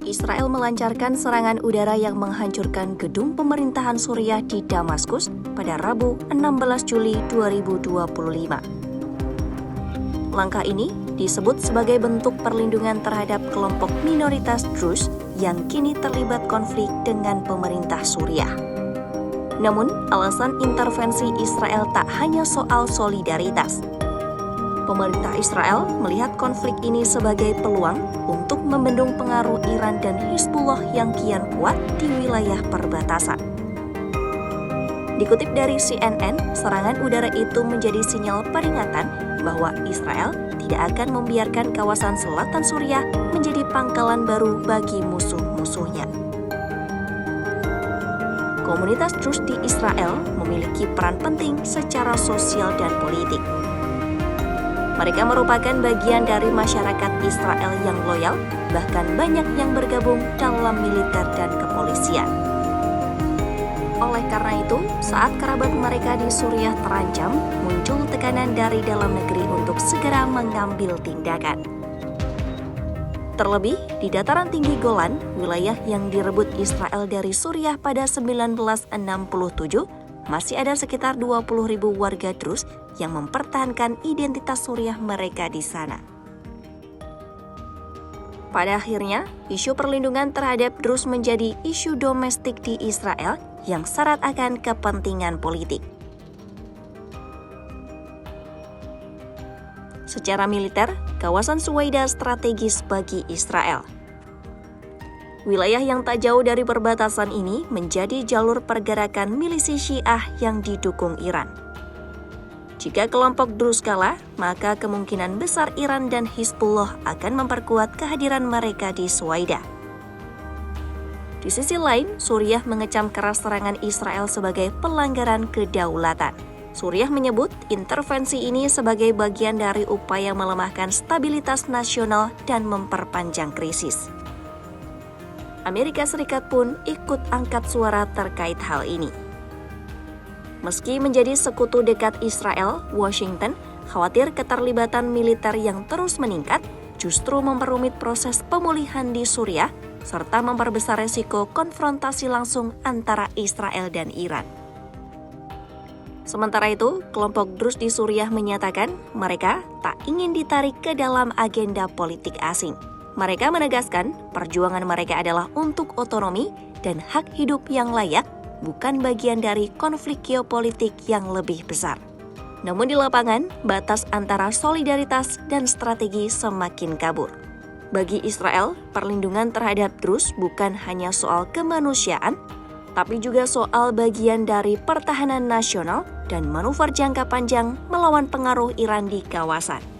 Israel melancarkan serangan udara yang menghancurkan gedung pemerintahan Suriah di Damaskus pada Rabu 16 Juli 2025. Langkah ini disebut sebagai bentuk perlindungan terhadap kelompok minoritas Druze yang kini terlibat konflik dengan pemerintah Suriah. Namun, alasan intervensi Israel tak hanya soal solidaritas. Pemerintah Israel melihat konflik ini sebagai peluang untuk membendung pengaruh Iran dan Hizbullah yang kian kuat di wilayah perbatasan. Dikutip dari CNN, serangan udara itu menjadi sinyal peringatan bahwa Israel tidak akan membiarkan kawasan selatan Suriah menjadi pangkalan baru bagi musuh-musuhnya. Komunitas Druze di Israel memiliki peran penting secara sosial dan politik. Mereka merupakan bagian dari masyarakat Israel yang loyal, bahkan banyak yang bergabung dalam militer dan kepolisian. Oleh karena itu, saat kerabat mereka di Suriah terancam, muncul tekanan dari dalam negeri untuk segera mengambil tindakan. Terlebih, di dataran tinggi Golan, wilayah yang direbut Israel dari Suriah pada 1967, masih ada sekitar 20.000 warga Druze yang mempertahankan identitas Suriah mereka di sana. Pada akhirnya, isu perlindungan terhadap Druze menjadi isu domestik di Israel yang syarat akan kepentingan politik. Secara militer, kawasan Suwayda strategis bagi Israel. Wilayah yang tak jauh dari perbatasan ini menjadi jalur pergerakan milisi Syiah yang didukung Iran. Jika kelompok Druze kalah, maka kemungkinan besar Iran dan Hizbullah akan memperkuat kehadiran mereka di Suwayda. Di sisi lain, Suriah mengecam keras serangan Israel sebagai pelanggaran kedaulatan. Suriah menyebut intervensi ini sebagai bagian dari upaya melemahkan stabilitas nasional dan memperpanjang krisis. Amerika Serikat pun ikut angkat suara terkait hal ini. Meski menjadi sekutu dekat Israel, Washington khawatir keterlibatan militer yang terus meningkat justru memperumit proses pemulihan di Suriah serta memperbesar resiko konfrontasi langsung antara Israel dan Iran. Sementara itu, kelompok Druze di Suriah menyatakan mereka tak ingin ditarik ke dalam agenda politik asing. Mereka menegaskan perjuangan mereka adalah untuk otonomi dan hak hidup yang layak, bukan bagian dari konflik geopolitik yang lebih besar. Namun di lapangan, batas antara solidaritas dan strategi semakin kabur. Bagi Israel, perlindungan terhadap Druze bukan hanya soal kemanusiaan, tapi juga soal bagian dari pertahanan nasional dan manuver jangka panjang melawan pengaruh Iran di kawasan.